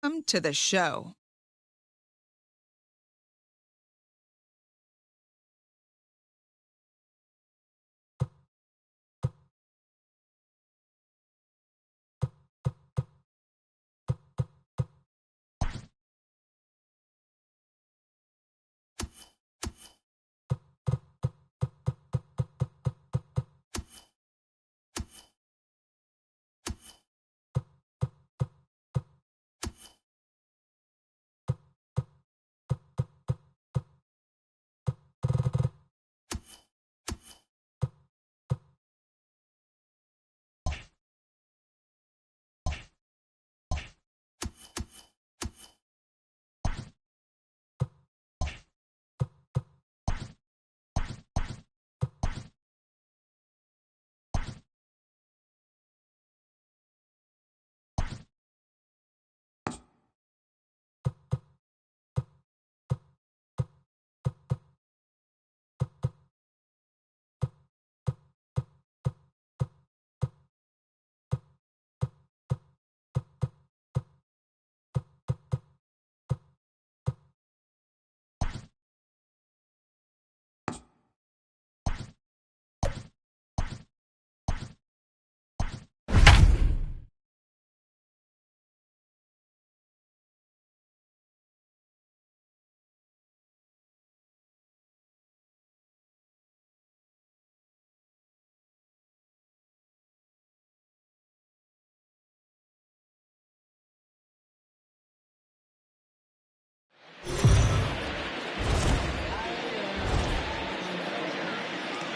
Welcome to the show.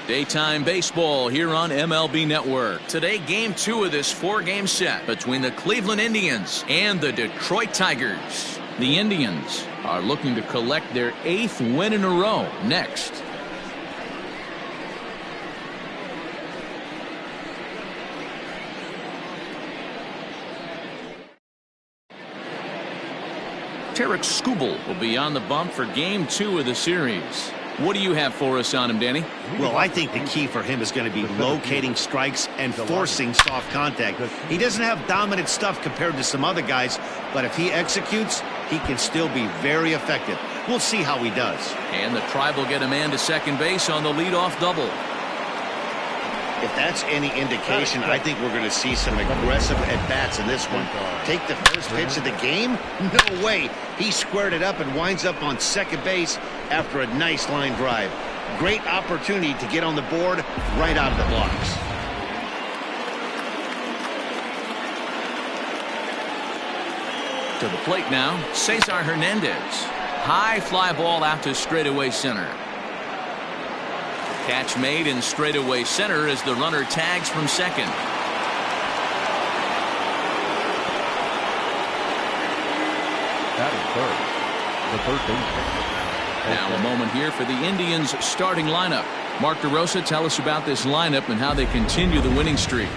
Daytime baseball here on MLB Network. Today, game 2 of this 4-game set between the Cleveland Indians and the Detroit Tigers. The Indians are looking to collect their 8th win in a row next. Tarek Skubal will be on the bump for game 2 of the series. What do you have for us on him, Danny? Well, I think the key for him is going to be locating strikes and forcing soft contact. He doesn't have dominant stuff compared to some other guys, but if he executes, he can still be very effective. We'll see how he does. And the Tribe will get a man to second base on the leadoff double. If that's any indication, I think we're going to see some aggressive at-bats in this one. Take the first pitch of the game? No way. He squared it up and winds up on second base after a nice line drive. Great opportunity to get on the board right out of the blocks. To the plate now, Cesar Hernandez. High fly ball out to straightaway center. Catch made in straightaway center as the runner tags from second. That is third. The third baseman. Now a moment here for the Indians starting lineup. Mark DeRosa, tell us about this lineup and how they continue the winning streak.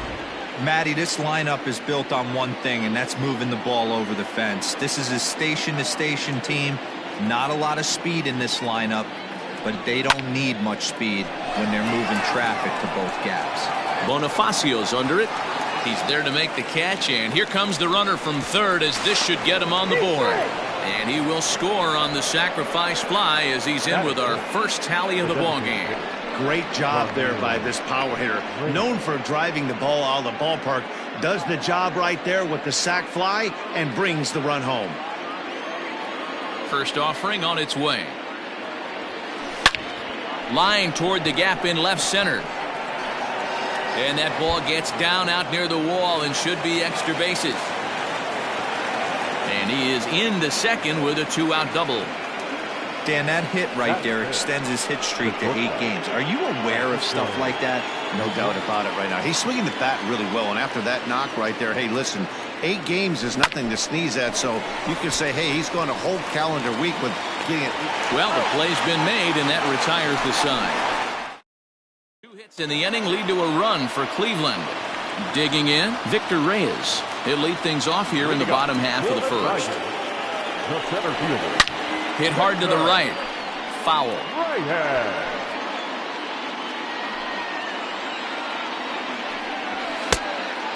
Matty, this lineup is built on one thing, and that's moving the ball over the fence. This is a station-to-station team. Not a lot of speed in this lineup, but they don't need much speed when they're moving traffic to both gaps. Bonifacio's under it. He's there to make the catch, and here comes the runner from third as this should get him on the board. And he will score on the sacrifice fly as he's in with our first tally of the ballgame. Great job there by this power hitter. Known for driving the ball out of the ballpark. Does the job right there with the sac fly and brings the run home. First offering on its way. Line toward the gap in left center. And that ball gets down out near the wall and should be extra bases. And he is into second with a 2-out double. Dan, that hit right there extends his hit streak to 8 games. Are you aware of stuff like that? No doubt about it right now. He's swinging the bat really well, and after that knock right there, hey, listen, 8 games is nothing to sneeze at, so you can say, hey, he's going a whole calendar week with getting it. Well, the play's been made, and that retires the side. 2 hits in the inning lead to a run for Cleveland. Digging in, Victor Reyes. He'll lead things off here in the bottom half of the first. The center fielder. Hit hard to the right. Foul. Right hand.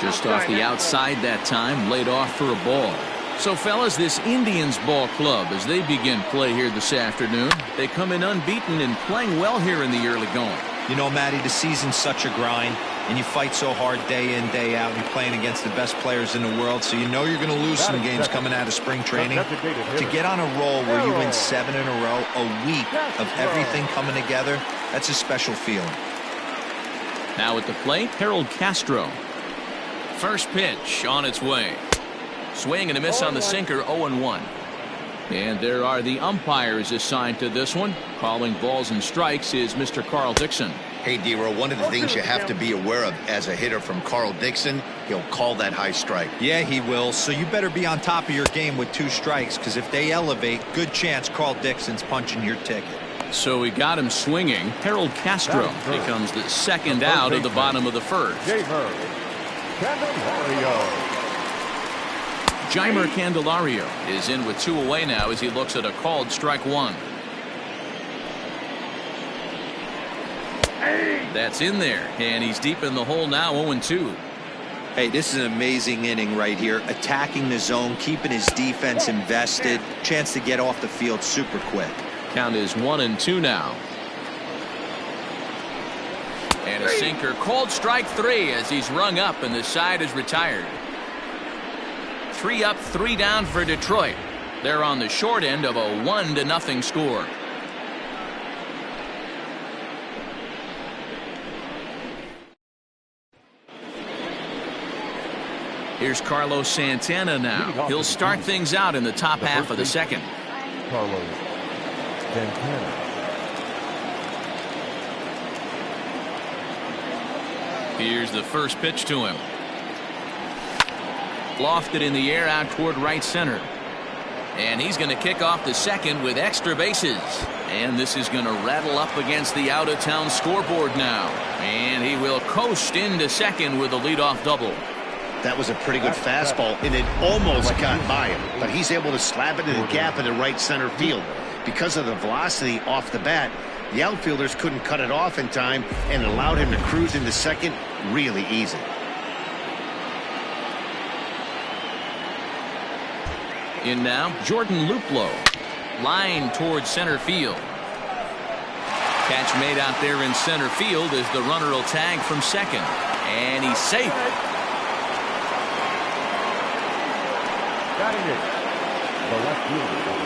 Just off the outside that time, laid off for a ball. So, fellas, this Indians ball club, as they begin play here this afternoon, they come in unbeaten and playing well here in the early going. You know, Matty, the season's such a grind, and you fight so hard day in, day out, and you're playing against the best players in the world, so you know you're going to lose some games coming out of spring training. To get on a roll where you win 7 in a row, a week of everything coming together, that's a special feeling. Now at the plate, Harold Castro. First pitch on its way. Swing and a miss on the sinker, 0-1. And there are the umpires assigned to this one. Calling balls and strikes is Mr. Carl Dixon. Hey, D-Row, one of the things you have to be aware of as a hitter from Carl Dixon, he'll call that high strike. Yeah, he will. So you better be on top of your game with 2 strikes, because if they elevate, good chance Carl Dixon's punching your ticket. So we got him swinging. Harold Castro becomes the second out of the bottom of the first. Jeimer Candelario is in with 2 away now as he looks at a called strike 1. That's in there, and he's deep in the hole now, 0-2. Hey, this is an amazing inning right here. Attacking the zone, keeping his defense invested. Chance to get off the field super quick. Count is 1-2 now. And a sinker, called strike 3 as he's rung up and the side is retired. 3 up, 3 down for Detroit. They're on the short end of a 1-0 score. Here's Carlos Santana now. He'll start things out in the top half of the second. Carlos Santana. Here's the first pitch to him. Lofted in the air out toward right center. And he's going to kick off the second with extra bases. And this is going to rattle up against the out-of-town scoreboard now. And he will coast into second with a leadoff double. That was a pretty good fastball, and it almost got by him. But he's able to slap it in the gap in the right center field. Because of the velocity off the bat, the outfielders couldn't cut it off in time and allowed him to cruise into second really easy. In now, Jordan Luplow. Line towards center field. Catch made out there in center field as the runner will tag from second. And he's safe.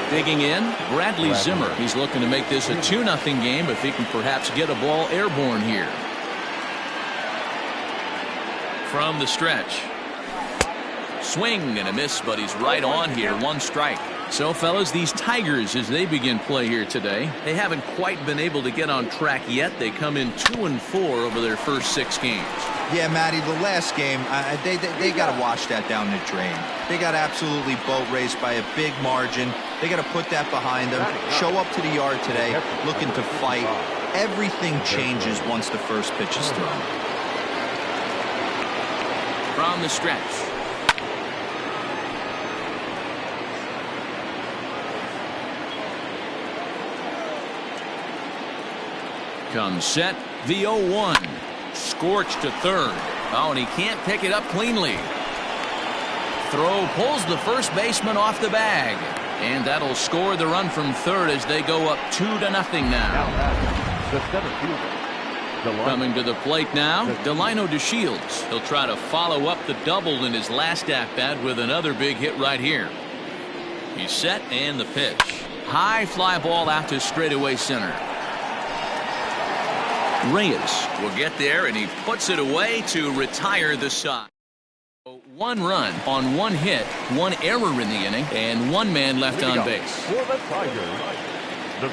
Digging in, Bradley Zimmer. He's looking to make this a 2-0 game if he can perhaps get a ball airborne here. From the stretch. Swing and a miss, but he's right on here. 1 strike. So, fellas, these Tigers, as they begin play here today, they haven't quite been able to get on track yet. They come in 2-4 over their first 6 games. Yeah, Matty, the last game, they got to wash that down the drain. They got absolutely boat raced by a big margin. They got to put that behind them. Show up to the yard today, looking to fight. Everything changes once the first pitch is thrown. From the stretch. Comes set, the 0-1. Scorched to third. Oh, and he can't pick it up cleanly. Throw pulls the first baseman off the bag. And that'll score the run from third as they go up 2-0 now. The center fielder. Coming to the plate now, Delino DeShields. He'll try to follow up the double in his last at-bat with another big hit right here. He's set and the pitch. High fly ball out to straightaway center. Reyes will get there, and he puts it away to retire the side. 1 run on 1 hit, 1 error in the inning, and 1 man left on base.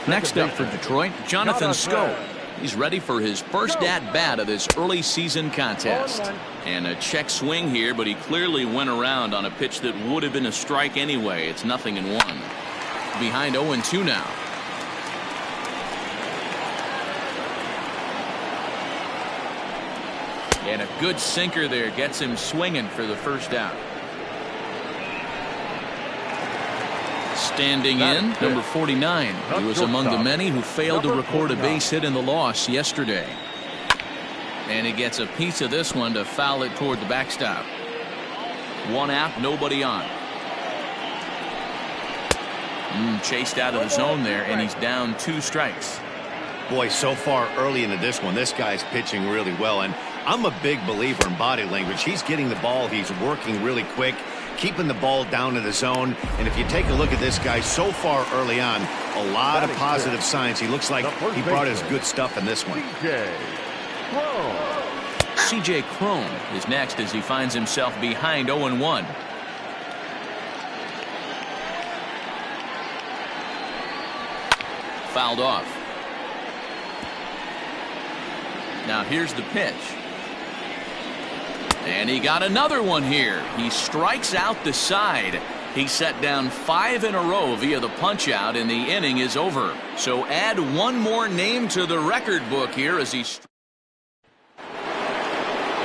Next up for Detroit, Jonathan Schoop. He's ready for his first at-bat of this early season contest. And a check swing here, but he clearly went around on a pitch that would have been a strike anyway. It's 0-1. Behind 0-2 now. And a good sinker there gets him swinging for the first out. Standing in, number 49. He was among the many who failed to record a base hit in the loss yesterday. And he gets a piece of this one to foul it toward the backstop. 1 out, nobody on. Chased out of the zone there, and he's down 2 strikes. Boy, so far early into this one, this guy's pitching really well, and I'm a big believer in body language. He's getting the ball, he's working really quick, keeping the ball down to the zone, and if you take a look at this guy so far early on, a lot of positive signs. He looks like he brought his good stuff in this one. C.J. Cron is next as he finds himself behind 0-1. Fouled off. Now here's the pitch. And he got another one here. He strikes out the side. He set down 5 in a row via the punch out, and the inning is over. So add one more name to the record book here as he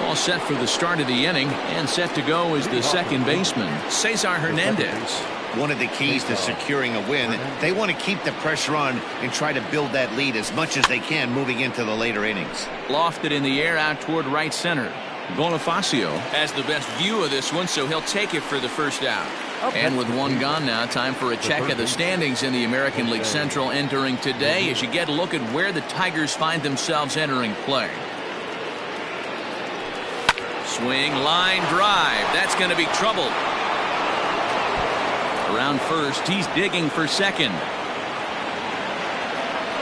all set for the start of the inning, and set to go is the second baseman, Cesar Hernandez. One of the keys to securing a win, they want to keep the pressure on and try to build that lead as much as they can moving into the later innings. Lofted in the air out toward right center. Bonifacio has the best view of this one, so he'll take it for the first out. And with one gone now, time for a check of the standings in the American League Central entering today as you get a look at where the Tigers find themselves entering play. Swing, line drive. That's going to be trouble. Around first, he's digging for second.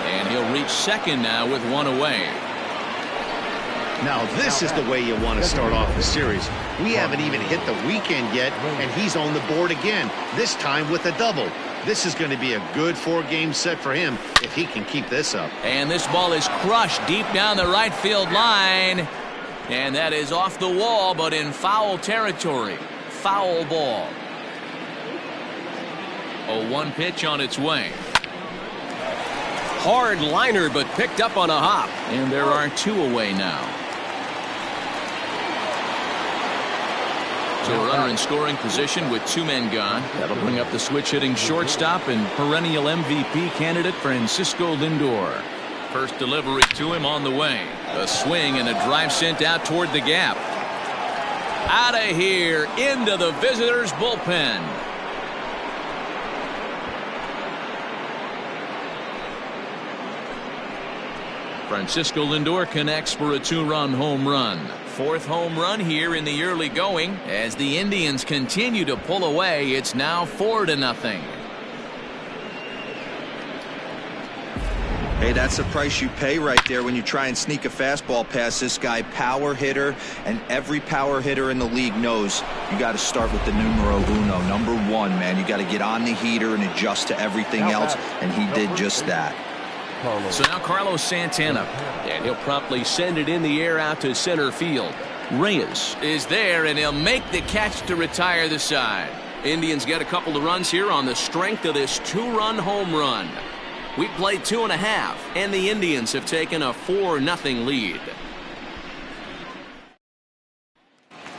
And he'll reach second now with one away. Now this is the way you want to start off the series. We haven't even hit the weekend yet, and he's on the board again, this time with a double. This is going to be a good 4-game set for him if he can keep this up. And this ball is crushed deep down the right field line. And that is off the wall, but in foul territory. Foul ball. 0-1 pitch on its way. Hard liner, but picked up on a hop. And there are 2 away now. So a runner in scoring position with 2 men gone. That'll bring up the switch-hitting shortstop and perennial MVP candidate Francisco Lindor. First delivery to him on the way. A swing and a drive sent out toward the gap. Out of here into the visitors' bullpen. Francisco Lindor connects for a 2-run home run. 4th home run here in the early going. As the Indians continue to pull away, it's now 4-0. Hey, that's the price you pay right there when you try and sneak a fastball past this guy. Power hitter, and every power hitter in the league knows you got to start with the numero uno, number 1, man. You got to get on the heater and adjust to everything else, and he did just that. So now Carlos Santana, and he'll promptly send it in the air out to center field. Reyes is there, and he'll make the catch to retire the side. Indians get a couple of runs here on the strength of this 2-run home run. We played 2.5, and the Indians have taken a 4-0 lead.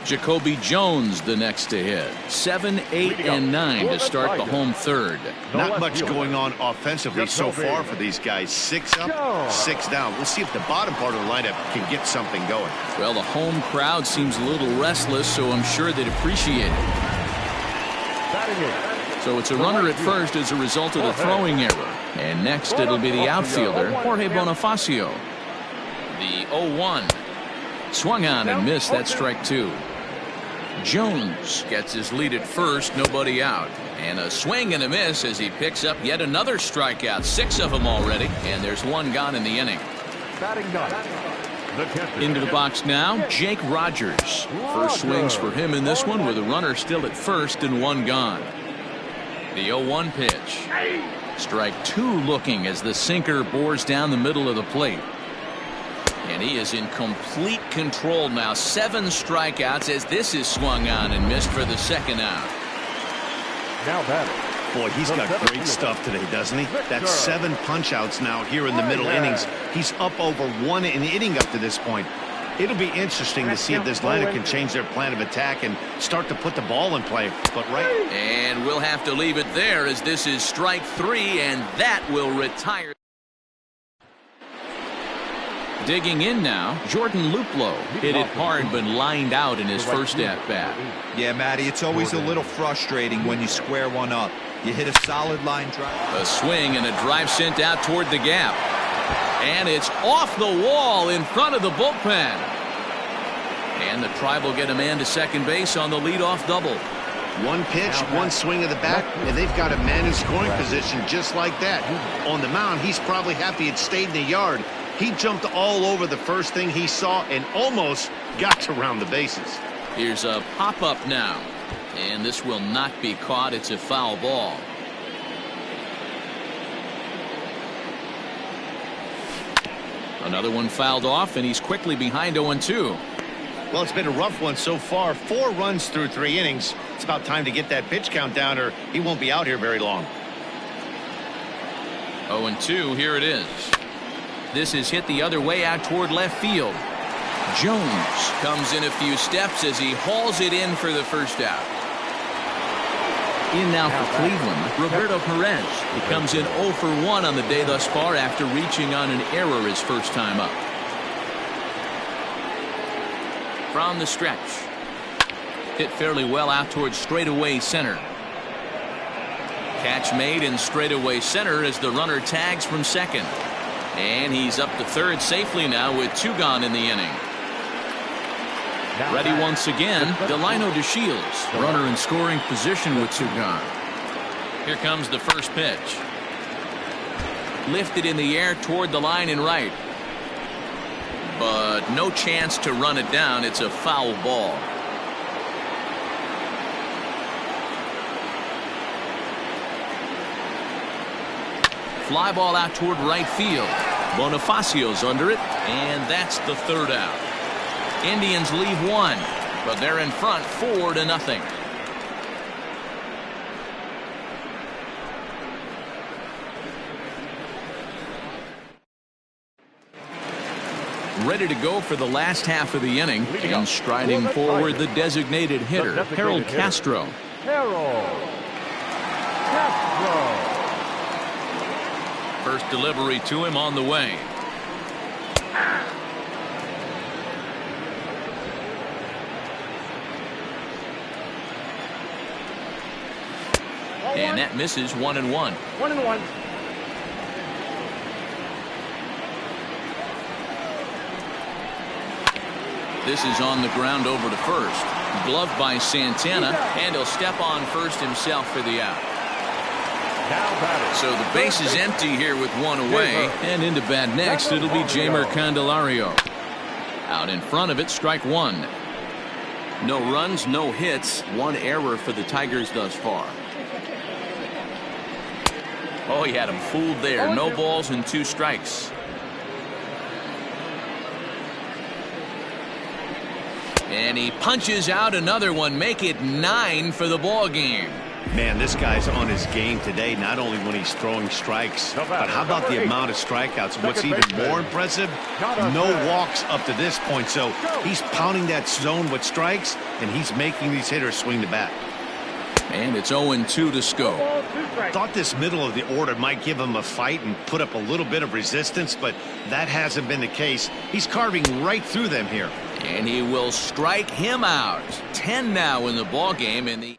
Jacoby Jones the next to hit. 7, 8, and 9 to start the home third. Not much going on offensively so far for these guys. 6 up, 6 down. We'll see if the bottom part of the lineup can get something going. Well, the home crowd seems a little restless, so I'm sure they'd appreciate it. So it's a runner at first as a result of the throwing error. And next it'll be the outfielder, Jorge Bonifacio. The 0-1. Swung on and missed. That strike 2. Jones gets his lead at first, nobody out. And a swing and a miss as he picks up yet another strikeout. 6 of them already, and there's 1 gone in the inning. Into the box now, Jake Rogers. First swings for him in this one with a runner still at first and 1 gone. The 0-1 pitch. Strike 2 looking as the sinker bores down the middle of the plate. And he is in complete control now. 7 strikeouts as this is swung on and missed for the second out. Now batting. Boy, he's got great stuff today, doesn't he? That's 7 punch-outs now here in the middle innings. He's up over 1 an inning up to this point. It'll be interesting to see if this lineup can change their plan of attack and start to put the ball in play. But and we'll have to leave it there as this is strike 3, and that will retire. Digging in now, Jordan Luplow hit it hard but lined out in his first at-bat. Yeah, Matty, it's always a little frustrating when you square one up. You hit a solid line drive. A swing and a drive sent out toward the gap. And it's off the wall in front of the bullpen. And the Tribe will get a man to second base on the leadoff double. One pitch, one swing of the bat, and they've got a man in scoring position just like that. On the mound, he's probably happy it stayed in the yard. He jumped all over the first thing he saw and almost got to round the bases. Here's a pop-up now. And this will not be caught. It's a foul ball. Another one fouled off, and he's quickly behind 0-2. Well, it's been a rough one so far. 4 runs through 3 innings. It's about time to get that pitch count down, or he won't be out here very long. 0-2, here it is. This is hit the other way out toward left field. Jones comes in a few steps as he hauls it in for the first out. In now for Cleveland, Roberto Perez. He comes in 0 for 1 on the day thus far after reaching on an error his first time up. From the stretch. Hit fairly well out towards straightaway center. Catch made in straightaway center as the runner tags from second. And he's up to third safely now with 2 gone in the inning. Ready once again, Delino DeShields. Runner in scoring position with 2 gone. Here comes the first pitch. Lifted in the air toward the line and right. But no chance to run it down. It's a foul ball. Fly ball out toward right field. Bonifacio's under it, and that's the third out. Indians leave 1, but they're in front 4-0. Ready to go for the last half of the inning, and striding forward the designated hitter, Harold Castro. First delivery to him on the way. And that misses 1-1. 1-1. This is on the ground over to first. Gloved by Santana, and he'll step on first himself for the out. So the base is empty here with 1 away, and into bat next it'll be Jeimer Candelario. Out in front of it, strike 1. No runs, no hits, 1 error for the Tigers thus far. Oh, he had him fooled there. No balls and 2 strikes. And he punches out another one, make it 9 for the ball game. Man, this guy's on his game today, not only when he's throwing strikes, but how about the amount of strikeouts? What's even more impressive, no walks up to this point. So he's pounding that zone with strikes, and he's making these hitters swing the bat. And it's 0-2 to Scope. Thought this middle of the order might give him a fight and put up a little bit of resistance, but that hasn't been the case. He's carving right through them here. And he will strike him out. 10 now in the ball game. In the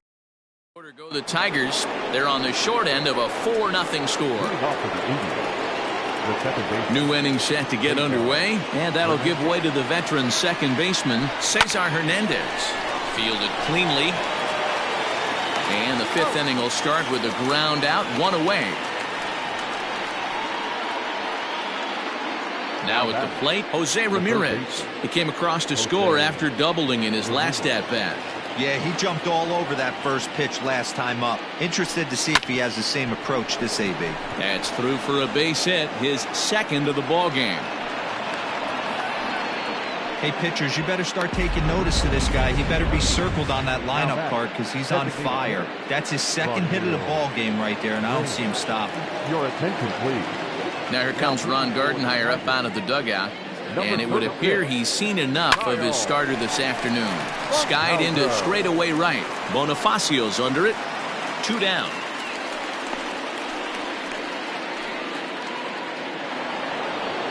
order go the Tigers. They're on the short end of a 4-0 score. New inning set to get underway, and that'll give way to the veteran second baseman Cesar Hernandez. Fielded cleanly. And the 5th inning will start with a ground out, 1 away. Now at the plate, Jose Ramirez. He came across to score after doubling in his last at-bat. Yeah, he jumped all over that first pitch last time up. Interested to see if he has the same approach this AB. That's through for a base hit, his 2nd of the ball game. Hey, pitchers, you better start taking notice of this guy. He better be circled on that lineup card because he's on fire. That's his 2nd hit of the ball game right there, and I don't see him stopping. Your attention, please. Now here comes Ron Gardenhire up out of the dugout. And it would appear he's seen enough of his starter this afternoon. Skied into straightaway right. Bonifacio's under it. 2 down.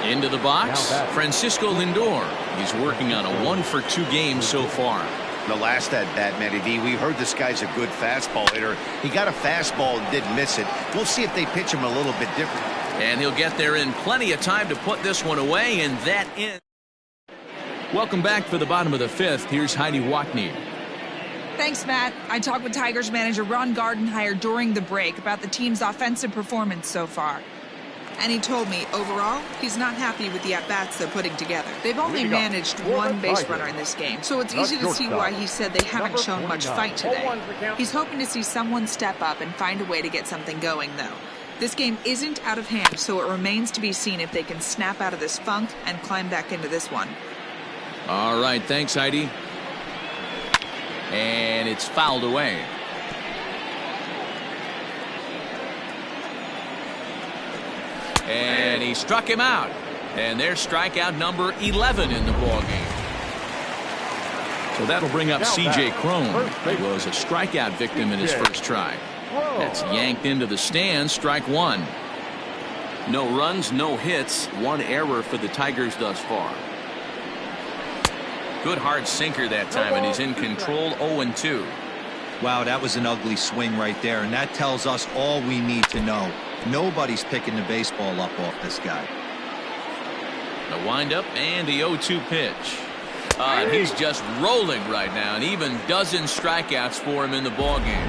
Into the box, Francisco Lindor. He's working on a 1-for-2 game so far. The last at bat, Matty V, we heard this guy's a good fastball hitter. He got a fastball and didn't miss it. We'll see if they pitch him a little bit different. And he'll get there in plenty of time to put this one away, and that ends. Welcome back for the bottom of the fifth. Here's Heidi Watney. Thanks, Matt. I talked with Tigers manager Ron Gardenhire during the break about the team's offensive performance so far. And he told me, overall, he's not happy with the at-bats they're putting together. They've only managed one base runner in this game, so it's easy to see why he said they haven't shown much fight today. He's hoping to see someone step up and find a way to get something going, though. This game isn't out of hand, so it remains to be seen if they can snap out of this funk and climb back into this one. All right, thanks, Heidi. And it's fouled away. And he struck him out. And there's strikeout number 11 in the ballgame. So that'll bring up C.J. Cron. He was a strikeout victim in his first try. That's yanked into the stands, strike one. No runs, no hits, one error for the Tigers thus far. Good hard sinker that time, and he's in control 0-2. Wow, that was an ugly swing right there, and that tells us all we need to know. Nobody's picking the baseball up off this guy. The windup and the 0-2 pitch. And he's just rolling right now, and even dozen strikeouts for him in the ballgame.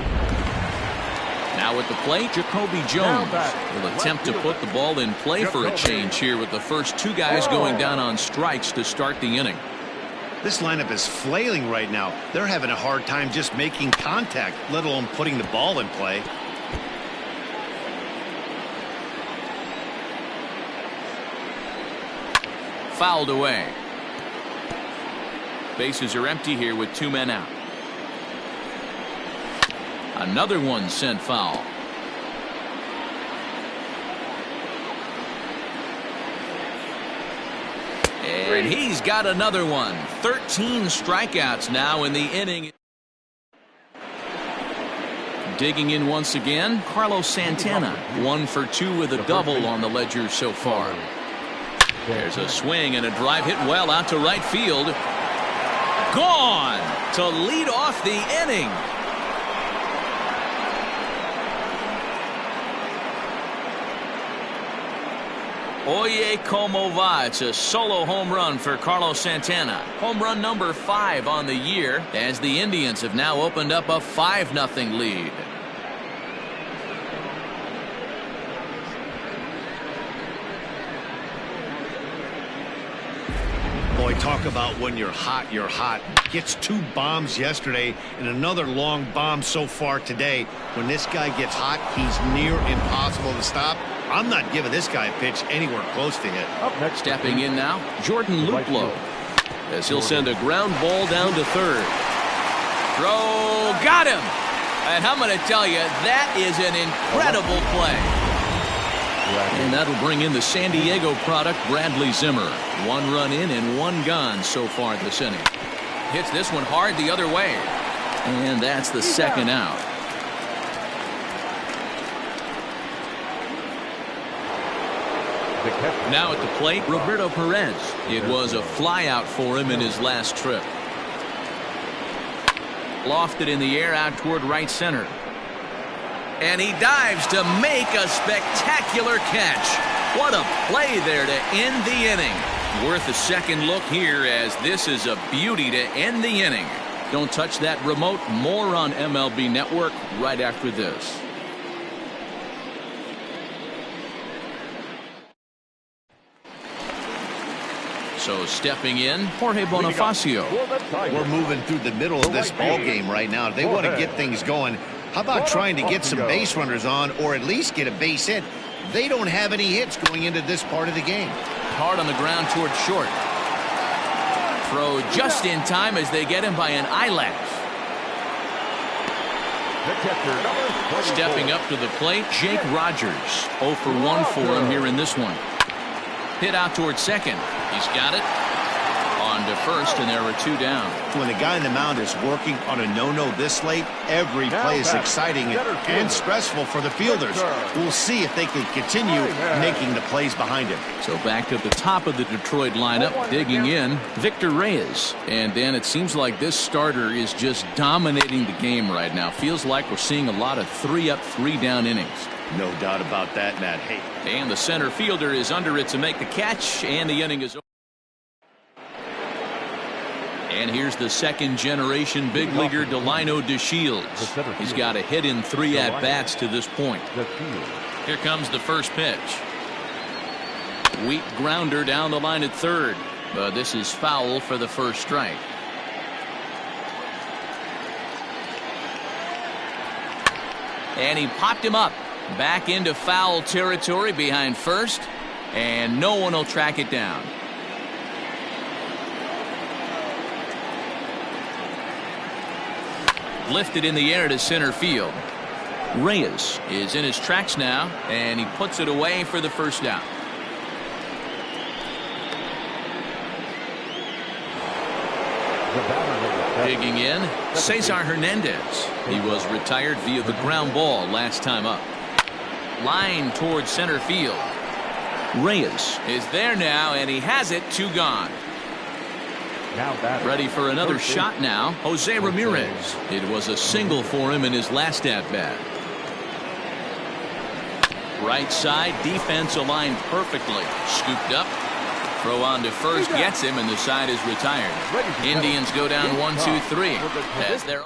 Now at the plate, Jacoby Jones will attempt to put the ball in play for a change here with the first two guys going down on strikes to start the inning. This lineup is flailing right now. They're having a hard time just making contact, let alone putting the ball in play. Fouled away. Bases are empty here with two men out. Another one sent foul. And he's got another one. 13 strikeouts now in the inning. Digging in once again, Carlos Santana. 1 for 2 with a double on the ledger so far. There's a swing and a drive hit well out to right field. Gone to lead off the inning. Oye como va. It's a solo home run for Carlos Santana. Home run number 5 on the year as the Indians have now opened up a 5-0 lead. Boy, talk about when you're hot, you're hot. Gets 2 bombs yesterday and another long bomb so far today. When this guy gets hot, he's near impossible to stop. I'm not giving this guy a pitch anywhere close to hit. Up next, stepping in now, Jordan Luplow, as he'll send a ground ball down to third. Throw, got him. And I'm going to tell you, that is an incredible play. And that'll bring in the San Diego product, Bradley Zimmer. 1 run in and 1 gone so far this inning. Hits this one hard the other way. And that's the second out. Now at the plate, Roberto Perez. It was a flyout for him in his last trip. Lofted in the air out toward right center. And he dives to make a spectacular catch. What a play there to end the inning. Worth a second look here, as this is a beauty to end the inning. Don't touch that remote. More on MLB Network right after this. So stepping in, Jorge Bonifacio. We're moving through the middle of this ball game right now. They want to get things going. How about trying to get some base runners on, or at least get a base hit? They don't have any hits going into this part of the game. Hard on the ground toward short. Throw just in time as they get him by an eyelash. Stepping up to the plate, Jake Rogers. 0 for 1 for him here in this one. Hit out toward second. He's got it. On to first, and there are 2 down. When the guy in the mound is working on a no-no this late, every play is exciting and stressful for the fielders. We'll see if they can continue making the plays behind him. So back to the top of the Detroit lineup, digging in, Victor Reyes. And Dan, it seems like this starter is just dominating the game right now. Feels like we're seeing a lot of 3-up, 3-down innings. No doubt about that, Matt. Hey. And the center fielder is under it to make the catch, and the inning is over. And here's the second-generation big leaguer Delino DeShields. He's got a hit in 3 at-bats to this point. Here comes the first pitch. Weak grounder down the line at third. But this is foul for the first strike. And he popped him up. Back into foul territory behind first. And no one will track it down. Lifted in the air to center field. Reyes is in his tracks now, and he puts it away for the first down. Digging in, Cesar Hernandez. He was retired via the ground ball last time up. Line towards center field. Reyes is there now, and he has it. 2 gone. Ready for another shot now, Jose Ramirez. It was a single for him in his last at-bat. Right side, defense aligned perfectly. Scooped up. Throw on to first, gets him, and the side is retired. Indians go down 1-2-3. As they're...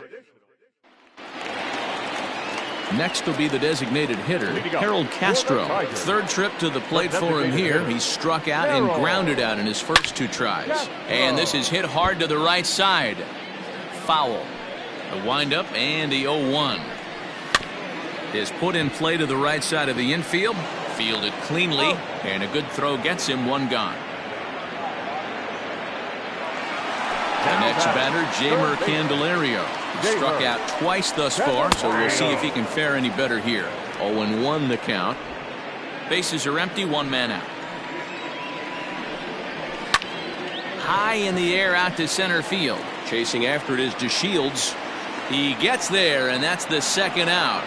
Next will be the designated hitter, Harold Castro. Third trip to the plate for him here. He struck out and grounded out in his first 2 tries. And this is hit hard to the right side. Foul. The windup and the 0-1. Is put in play to the right side of the infield. Fielded cleanly, and a good throw gets him. 1 gone. The next batter, Jeimer Candelario. He struck out twice thus far, so we'll see if he can fare any better here. 0-1 the count. Bases are empty, 1 man out. High in the air out to center field. Chasing after it is DeShields. He gets there, and that's the 2nd out.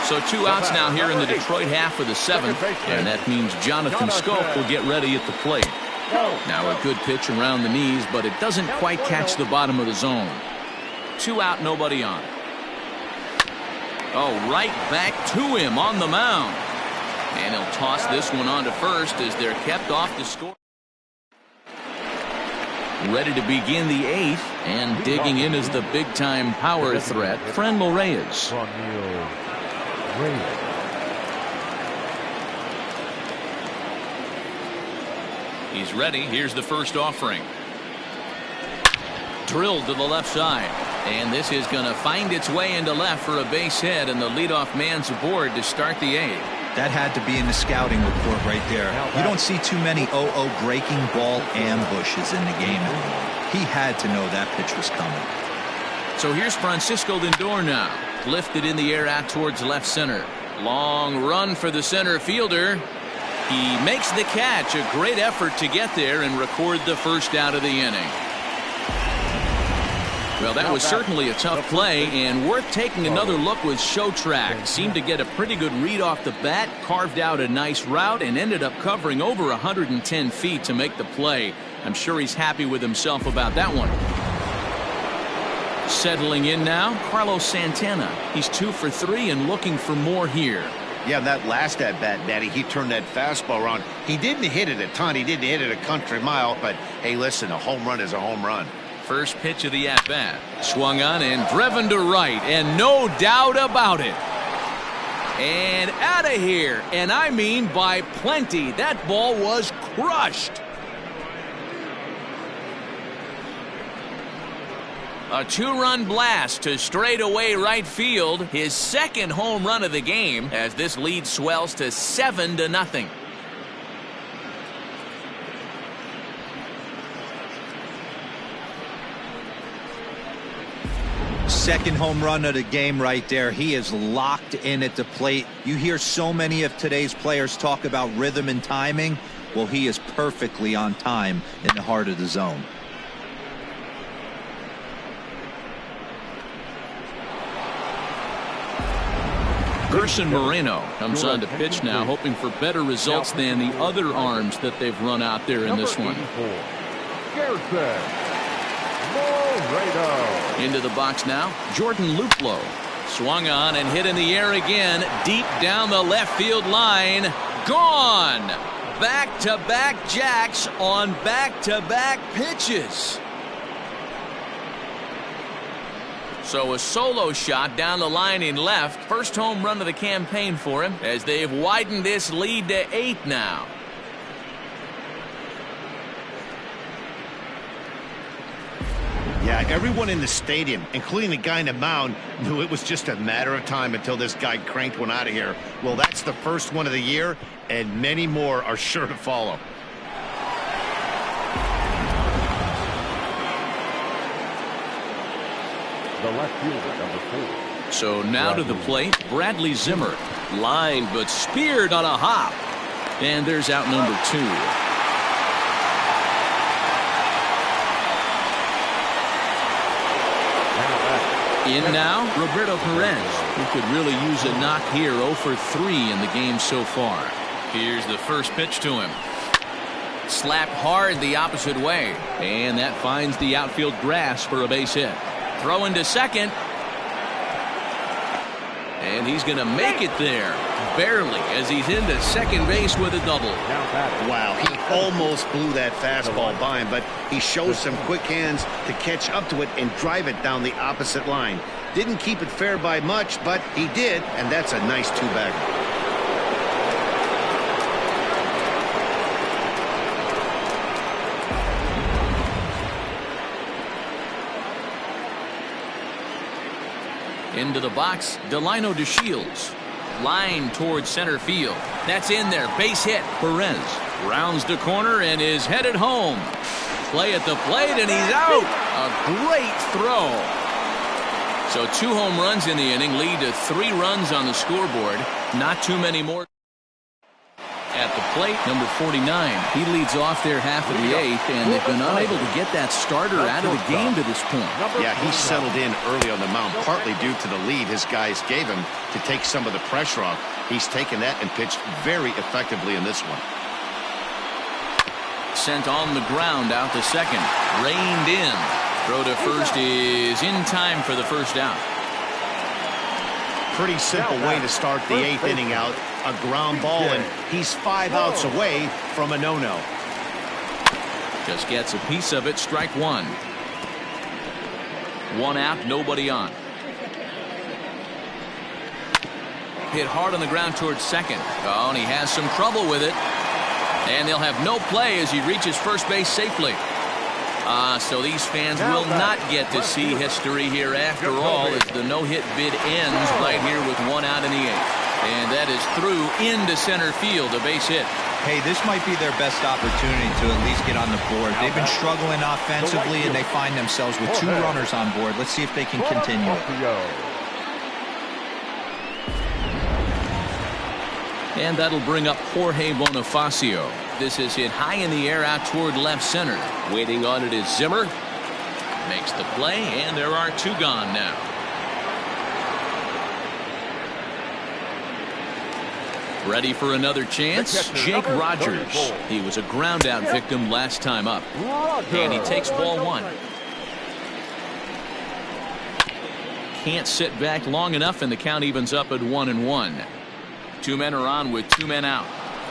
So 2 outs now here in the Detroit half of the 7th, and that means Jonathan Scope will get ready at the plate. Now a good pitch around the knees, but it doesn't quite catch the bottom of the zone. 2 out, nobody on. Oh, right back to him on the mound. And he'll toss this one on to first as they're kept off the score. Ready to begin the 8th, and digging in is the big-time power threat, Franmil Reyes. He's ready. Here's the first offering. Drilled to the left side. And this is going to find its way into left for a base hit, and the leadoff man's aboard to start the 8th. That had to be in the scouting report right there. You don't see too many 0-0 breaking ball ambushes in the game anymore. He had to know that pitch was coming. So here's Francisco Lindor now. Lifted in the air out towards left center. Long run for the center fielder. He makes the catch. A great effort to get there and record the first out of the inning. Well, that was certainly a tough play, and worth taking another look with Showtrack. Seemed to get a pretty good read off the bat, carved out a nice route, and ended up covering over 110 feet to make the play. I'm sure he's happy with himself about that one. Settling in now, Carlos Santana. He's 2 for 3 and looking for more here. Yeah, that last at-bat, Daddy, he turned that fastball around. He didn't hit it a ton. He didn't hit it a country mile, but hey, listen, a home run is a home run. First pitch of the at-bat. Swung on and driven to right, and no doubt about it. And out of here, and I mean by plenty. That ball was crushed. A 2-run blast to straightaway right field. His 2nd home run of the game as this lead swells to 7-0. Second home run of the game right there. He is locked in at the plate. You hear so many of today's players talk about rhythm and timing. Well, he is perfectly on time in the heart of the zone. Gerson Moreno comes on to pitch now, hoping for better results than the other arms that they've run out there in this one. Into the box now, Jordan Luplow. Swung on and hit in the air again, deep down the left field line. Gone! Back-to-back jacks on back-to-back pitches. So a solo shot down the line in left. First home run of the campaign for him as they've widened this lead to 8 now. Yeah, everyone in the stadium, including the guy in the mound, knew it was just a matter of time until this guy cranked one out of here. Well, that's the first one of the year, and many more are sure to follow. The left fielder, number 4. So now to the plate, Bradley Zimmer. Lined but speared on a hop. And there's out number 2. In now, Roberto Perez, who could really use a knock here. 0 for 3 in the game so far. Here's the first pitch to him. Slapped hard the opposite way. And that finds the outfield grass for a base hit. Throw into second. And he's going to make it there. Barely, as he's into second base with a double. Wow, he almost blew that fastball by him, but he shows some quick hands to catch up to it and drive it down the opposite line. Didn't keep it fair by much, but he did, and that's a nice two-bagger. Into the box, Delino DeShields. Line towards center field. That's in there. Base hit. Perez rounds the corner and is headed home. Play at the plate, and he's out. A great throw. So 2 home runs in the inning lead to 3 runs on the scoreboard. Not too many more. At the plate, number 49. He leads off their half of the 8th, and they've been unable to get that starter out of the game to this point. Yeah, he settled in early on the mound, partly due to the lead his guys gave him to take some of the pressure off. He's taken that and pitched very effectively in this one. Sent on the ground out to second. Reined in. Throw to first is in time for the first out. Pretty simple way to start the 8th inning out. A ground ball, and he's 5 outs away from a no-no. Just gets a piece of it. Strike 1. 1 out, nobody on. Hit hard on the ground towards second. Oh, and he has some trouble with it. And they'll have no play as he reaches first base safely. So these fans will not get to see history here after all, as the no-hit bid ends right here with 1 out in the 8th. And that is through into center field, a base hit. Hey, this might be their best opportunity to at least get on the board. They've been struggling offensively, and they find themselves with 2 runners on board. Let's see if they can continue it. And that'll bring up Jorge Bonifacio. This is hit high in the air out toward left center. Waiting on it is Zimmer. Makes the play, and there are 2 gone now. Ready for another chance? Jake Rogers. He was a ground out victim last time up. And he takes ball 1. Can't sit back long enough, and the count evens up at 1-1. 2 men are on with 2 men out.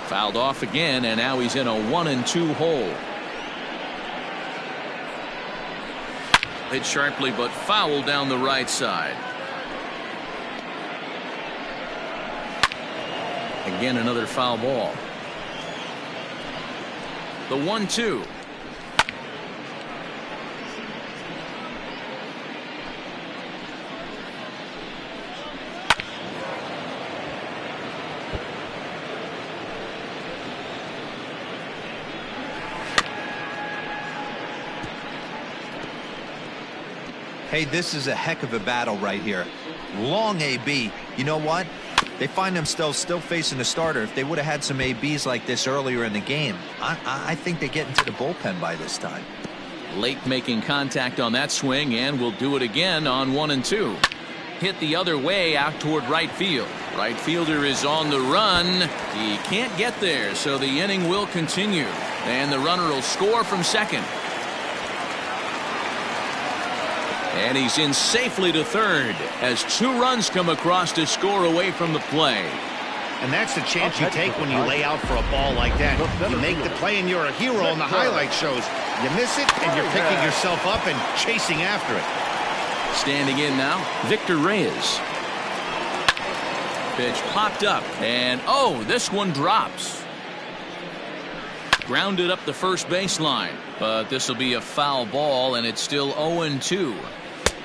Fouled off again, and now he's in a 1-2 hole. Hit sharply but foul down the right side. Again, another foul ball. The 1-2. Hey, this is a heck of a battle right here. Long AB. You know what? They find themselves still facing the starter. If they would have had some ABs like this earlier in the game, I think they get into the bullpen by this time. Late making contact on that swing, and will do it again on 1 and 2. Hit the other way out toward right field. Right fielder is on the run. He can't get there, so the inning will continue. And the runner will score from second. And he's in safely to third as 2 runs come across to score away from the play. And that's the chance you take when you lay out for a ball like that. You make the play and you're a hero on the highlight shows. You miss it and you're picking yourself up and chasing after it. Standing in now, Victor Reyes. Pitch popped up, and this one drops. Grounded up the first baseline, but this will be a foul ball, and it's still 0-2.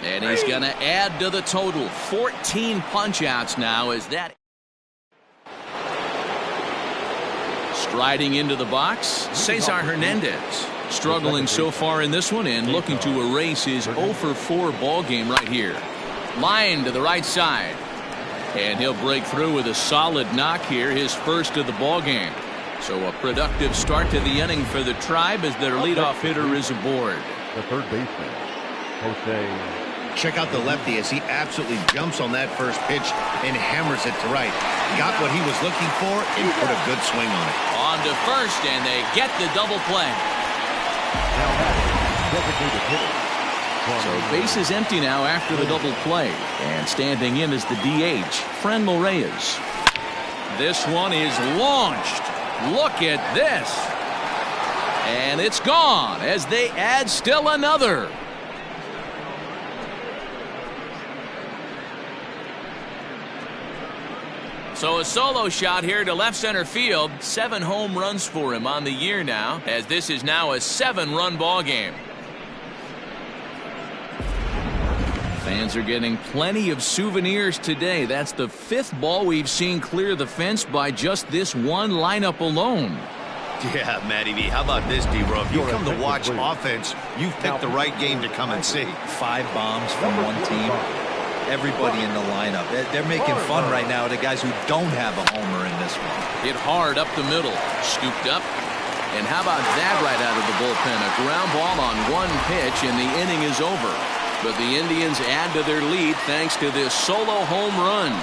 And he's going to add to the total. 14 punch-outs now as that. Striding into the box, Cesar Hernandez. Struggling so far in this one and looking to erase his 0-for-4 ball game right here. Line to the right side. And he'll break through with a solid knock here, his first of the ball game. So a productive start to the inning for the Tribe as their leadoff hitter is aboard. The third baseman, Jose. Check out the lefty as he absolutely jumps on that first pitch and hammers it to right. Got what he was looking for and put a good swing on it. On to first, and they get the double play. Now that designated hitter. So base is empty now after the double play. And standing in is the DH, Franmil Reyes. This one is launched. Look at this. And it's gone as they add still another. So a solo shot here to left center field. 7 home runs for him on the year now, as this is now a 7-run ball game. Fans are getting plenty of souvenirs today. That's the 5th ball we've seen clear the fence by just this one lineup alone. Yeah, Matty V, how about this, D-Row? If you come to watch offense, you've picked the right game to come and see. 5 bombs from one team. Everybody in the lineup. They're making fun right now of the guys who don't have a homer in this one. Hit hard up the middle. Scooped up. And how about that right out of the bullpen? A ground ball on one pitch, and the inning is over. But the Indians add to their lead thanks to this solo home run.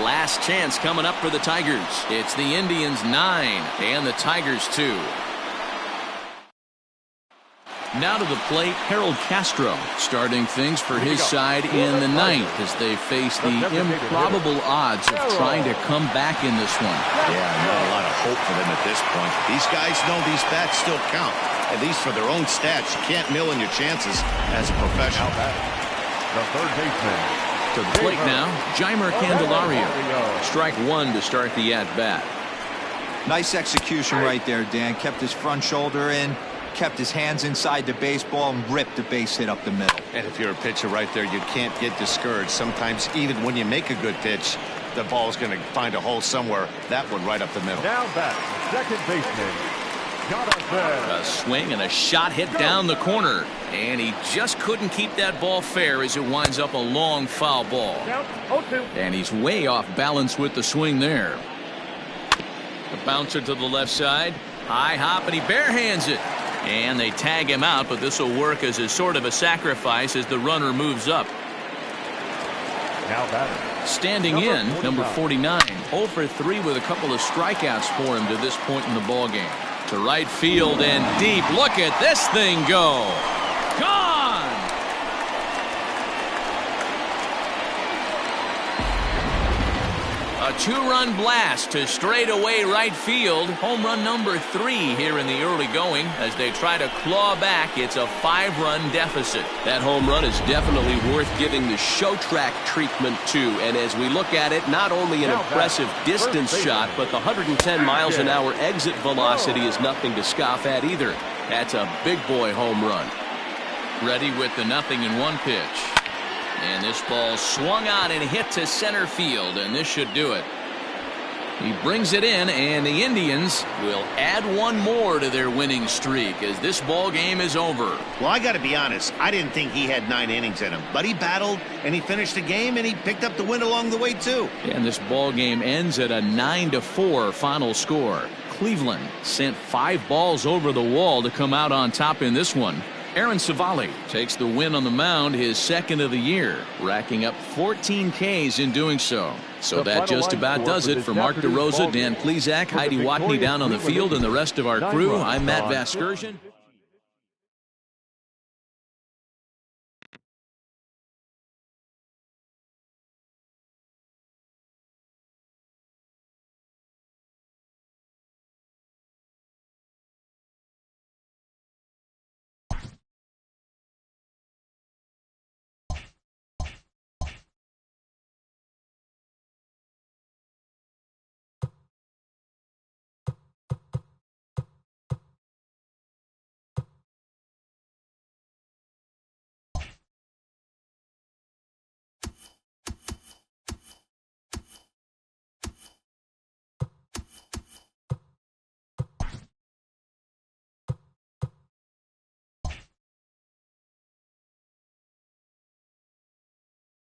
Last chance coming up for the Tigers. It's the Indians 9 and the Tigers 2. Now to the plate, Harold Castro starting things for his side in the 9th as they face the improbable odds of trying to come back in this one. Yeah, not a lot of hope for them at this point. These guys know these bats still count, at least for their own stats. You can't mill in your chances as a professional. The third baseman. To the plate now, Jeimer Candelario. Strike 1 to start the at-bat. Nice execution right there, Dan. Kept his front shoulder in. Kept his hands inside the baseball and ripped the base hit up the middle. And if you're a pitcher right there, you can't get discouraged. Sometimes even when you make a good pitch, the ball's going to find a hole somewhere. That one right up the middle. Now back, second baseman, Jonathan. A swing and a shot hit down the corner. And he just couldn't keep that ball fair as it winds up a long foul ball. And he's way off balance with the swing there. The bouncer to the left side. High hop, and he barehands it. And they tag him out, but this will work as a sort of a sacrifice as the runner moves up. Now batter. Standing in, number 49, 0 for 3 with a couple of strikeouts for him to this point in the ball game. To right field and deep. Look at this thing go. Gone! A 2-run blast to straightaway right field. Home run number 3 here in the early going as they try to claw back. It's a 5-run deficit. That home run is definitely worth giving the show track treatment to. And as we look at it, not only an impressive distance shot, but the 110 miles an hour exit velocity is nothing to scoff at either. That's a big boy home run. Ready with the 0-1 pitch. And this ball swung on and hit to center field, and this should do it. He brings it in, and the Indians will add one more to their winning streak as this ball game is over. Well, I got to be honest, I didn't think he had 9 innings in him, but he battled and he finished the game and he picked up the win along the way too. And this ball game ends at a 9-4 final score. Cleveland sent 5 balls over the wall to come out on top in this one. Aaron Savali takes the win on the mound, his second of the year, racking up 14 Ks in doing so. So that just about does it for Mark DeRosa, Dan Plesac, Heidi Watney down on the field, and the rest of our crew. I'm Matt Vasgersian.